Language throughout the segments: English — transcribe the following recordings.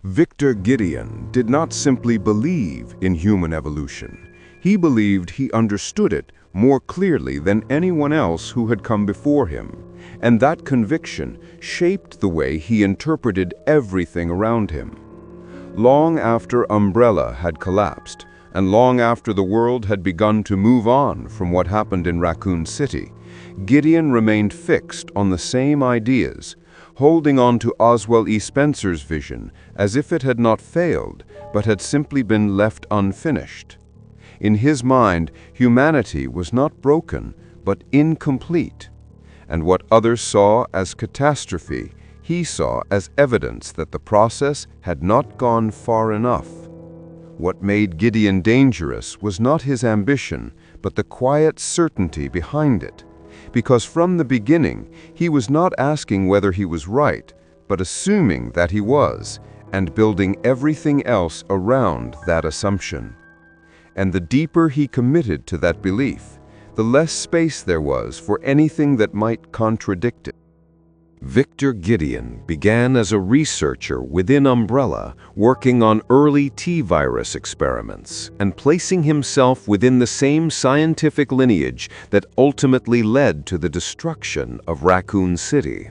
Victor Gideon did not simply believe in human evolution. He believed he understood it more clearly than anyone else who had come before him, and that conviction shaped the way he interpreted everything around him. Long after Umbrella had collapsed, and long after the world had begun to move on from what happened in Raccoon City, Gideon remained fixed on the same ideas, holding on to Oswell E. Spencer's vision as if it had not failed, but had simply been left unfinished. In his mind, humanity was not broken, but incomplete, and what others saw as catastrophe, he saw as evidence that the process had not gone far enough. What made Gideon dangerous was not his ambition, but the quiet certainty behind it. Because from the beginning, he was not asking whether he was right, but assuming that he was, and building everything else around that assumption. And the deeper he committed to that belief, the less space there was for anything that might contradict it. Victor Gideon began as a researcher within Umbrella, working on early T-virus experiments and placing himself within the same scientific lineage that ultimately led to the destruction of Raccoon City.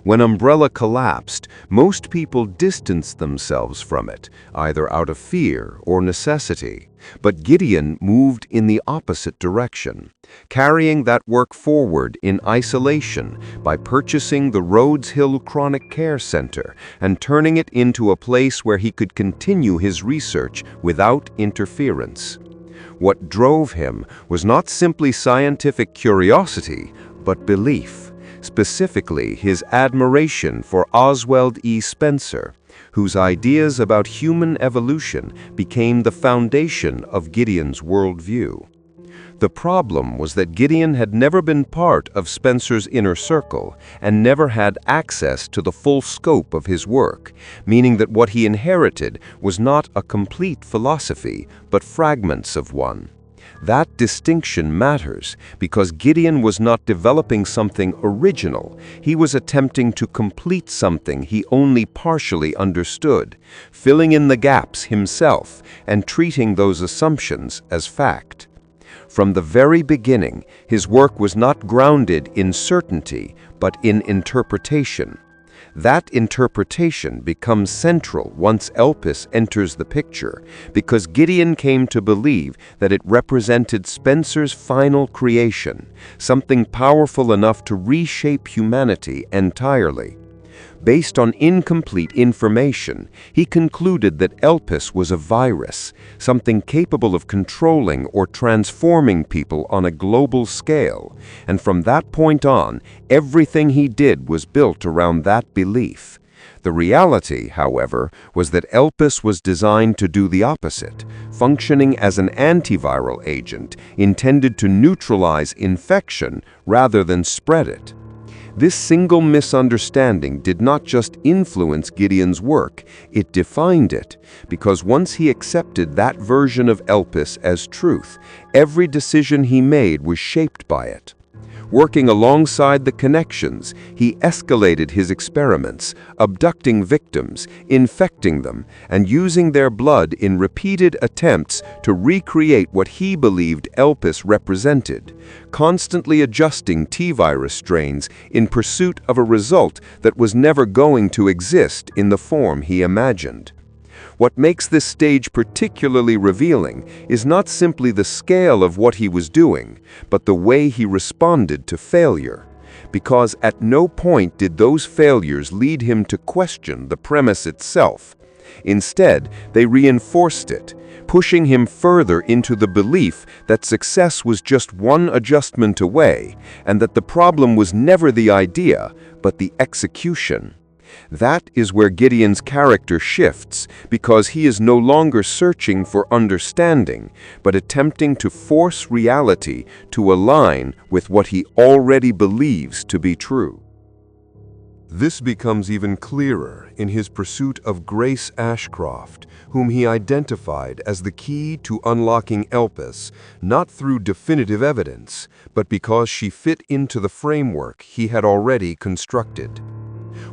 When Umbrella collapsed, most people distanced themselves from it, either out of fear or necessity. But Gideon moved in the opposite direction, carrying that work forward in isolation by purchasing the Rhodes Hill Chronic Care Center and turning it into a place where he could continue his research without interference. What drove him was not simply scientific curiosity, but belief, specifically his admiration for Oswell E. Spencer, whose ideas about human evolution became the foundation of Gideon's worldview. The problem was that Gideon had never been part of Spencer's inner circle and never had access to the full scope of his work, meaning that what he inherited was not a complete philosophy, but fragments of one. That distinction matters because Gideon was not developing something original. He was attempting to complete something he only partially understood, filling in the gaps himself and treating those assumptions as fact. From the very beginning, his work was not grounded in certainty, but in interpretation. That interpretation becomes central once Elpis enters the picture, because Gideon came to believe that it represented Spencer's final creation, something powerful enough to reshape humanity entirely. Based on incomplete information, he concluded that Elpis was a virus, something capable of controlling or transforming people on a global scale, and from that point on, everything he did was built around that belief. The reality, however, was that Elpis was designed to do the opposite, functioning as an antiviral agent intended to neutralize infection rather than spread it. This single misunderstanding did not just influence Gideon's work, it defined it, because once he accepted that version of Elpis as truth, every decision he made was shaped by it. Working alongside the connections, he escalated his experiments, abducting victims, infecting them, and using their blood in repeated attempts to recreate what he believed Elpis represented, constantly adjusting T-virus strains in pursuit of a result that was never going to exist in the form he imagined. What makes this stage particularly revealing is not simply the scale of what he was doing, but the way he responded to failure. Because at no point did those failures lead him to question the premise itself. Instead, they reinforced it, pushing him further into the belief that success was just one adjustment away, and that the problem was never the idea, but the execution. That is where Gideon's character shifts, because he is no longer searching for understanding, but attempting to force reality to align with what he already believes to be true. This becomes even clearer in his pursuit of Grace Ashcroft, whom he identified as the key to unlocking Elpis, not through definitive evidence, but because she fit into the framework he had already constructed.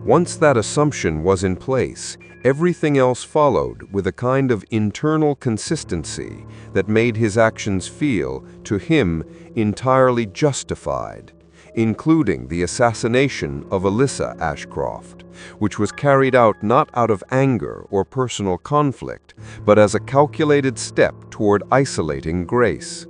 Once that assumption was in place, everything else followed with a kind of internal consistency that made his actions feel, to him, entirely justified, including the assassination of Alyssa Ashcroft, which was carried out not out of anger or personal conflict, but as a calculated step toward isolating Grace.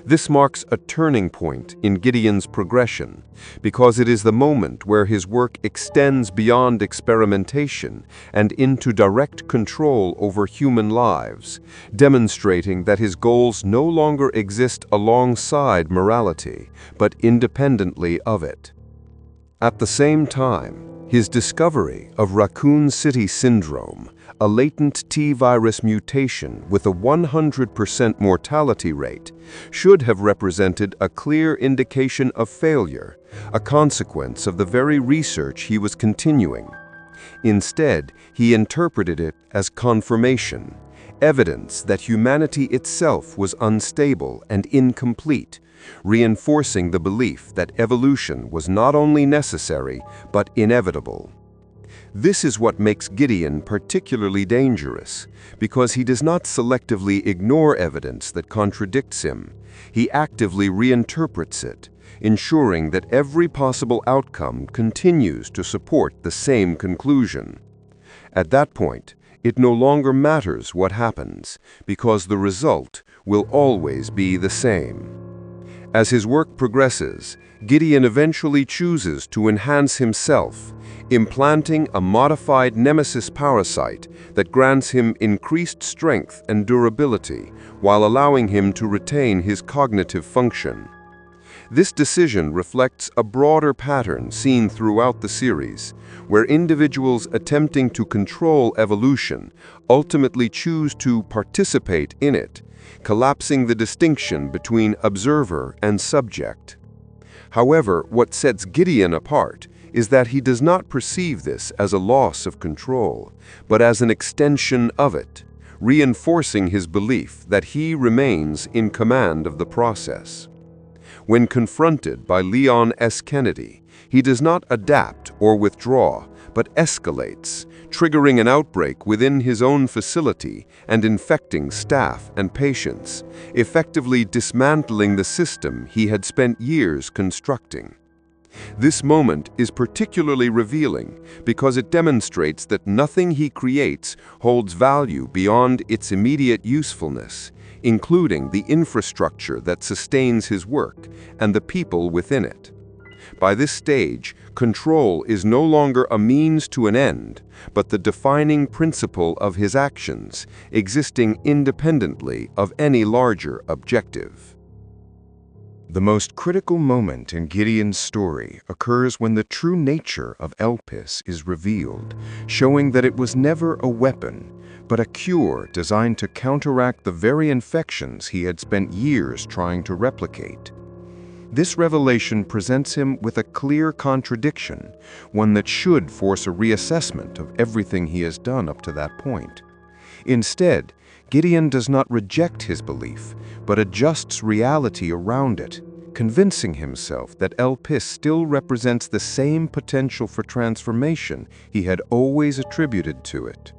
This marks a turning point in Gideon's progression, because it is the moment where his work extends beyond experimentation and into direct control over human lives, demonstrating that his goals no longer exist alongside morality, but independently of it. At the same time, his discovery of Raccoon City Syndrome, a latent T-virus mutation with a 100% mortality rate, should have represented a clear indication of failure, a consequence of the very research he was continuing. Instead, he interpreted it as confirmation, evidence that humanity itself was unstable and incomplete, reinforcing the belief that evolution was not only necessary, but inevitable. This is what makes Gideon particularly dangerous, because he does not selectively ignore evidence that contradicts him. He actively reinterprets it, ensuring that every possible outcome continues to support the same conclusion. At that point, it no longer matters what happens, because the result will always be the same. As his work progresses, Gideon eventually chooses to enhance himself, implanting a modified nemesis parasite that grants him increased strength and durability while allowing him to retain his cognitive function. This decision reflects a broader pattern seen throughout the series, where individuals attempting to control evolution ultimately choose to participate in it, collapsing the distinction between observer and subject. However, what sets Gideon apart is that he does not perceive this as a loss of control, but as an extension of it, reinforcing his belief that he remains in command of the process. When confronted by Leon S. Kennedy, he does not adapt or withdraw, but escalates, triggering an outbreak within his own facility and infecting staff and patients, effectively dismantling the system he had spent years constructing. This moment is particularly revealing because it demonstrates that nothing he creates holds value beyond its immediate usefulness, including the infrastructure that sustains his work and the people within it. By this stage, control is no longer a means to an end, but the defining principle of his actions, existing independently of any larger objective. The most critical moment in Gideon's story occurs when the true nature of Elpis is revealed, showing that it was never a weapon, but a cure designed to counteract the very infections he had spent years trying to replicate. This revelation presents him with a clear contradiction, one that should force a reassessment of everything he has done up to that point. Instead, Gideon does not reject his belief, but adjusts reality around it, convincing himself that Elpis still represents the same potential for transformation he had always attributed to it.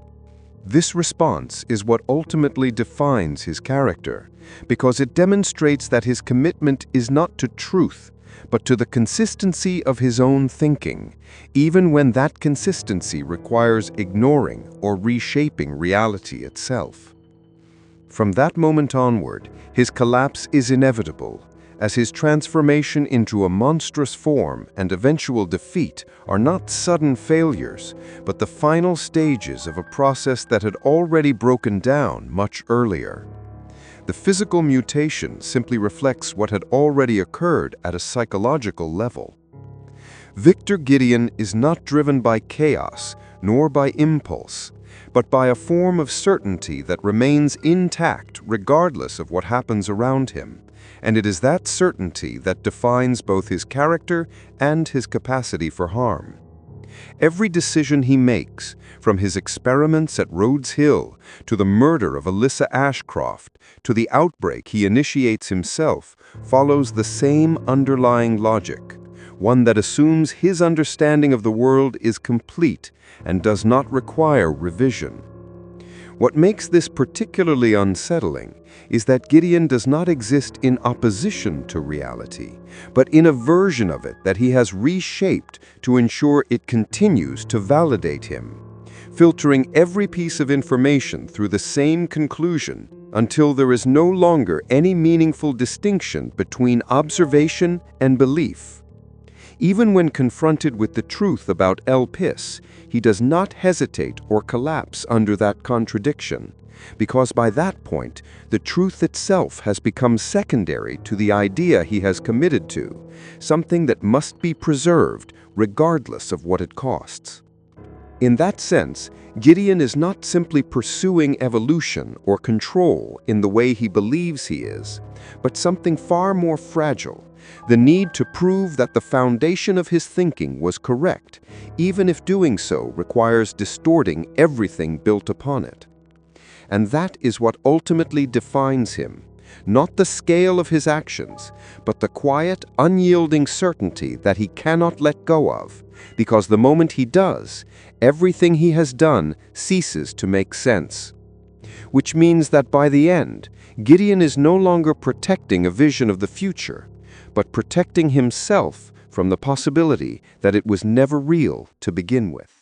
This response is what ultimately defines his character, because it demonstrates that his commitment is not to truth, but to the consistency of his own thinking, even when that consistency requires ignoring or reshaping reality itself. From that moment onward, his collapse is inevitable, as his transformation into a monstrous form and eventual defeat are not sudden failures, but the final stages of a process that had already broken down much earlier. The physical mutation simply reflects what had already occurred at a psychological level. Victor Gideon is not driven by chaos nor by impulse, but by a form of certainty that remains intact regardless of what happens around him, and it is that certainty that defines both his character and his capacity for harm. Every decision he makes, from his experiments at Rhodes Hill to the murder of Alyssa Ashcroft to the outbreak he initiates himself, follows the same underlying logic. one that assumes his understanding of the world is complete and does not require revision. What makes this particularly unsettling is that Gideon does not exist in opposition to reality, but in a version of it that he has reshaped to ensure it continues to validate him, filtering every piece of information through the same conclusion until there is no longer any meaningful distinction between observation and belief. Even when confronted with the truth about Elpis, he does not hesitate or collapse under that contradiction, because by that point, the truth itself has become secondary to the idea he has committed to, something that must be preserved regardless of what it costs. In that sense, Gideon is not simply pursuing evolution or control in the way he believes he is, but something far more fragile, the need to prove that the foundation of his thinking was correct, even if doing so requires distorting everything built upon it. And that is what ultimately defines him, not the scale of his actions, but the quiet, unyielding certainty that he cannot let go of, because the moment he does, everything he has done ceases to make sense. Which means that by the end, Gideon is no longer protecting a vision of the future, but protecting himself from the possibility that it was never real to begin with.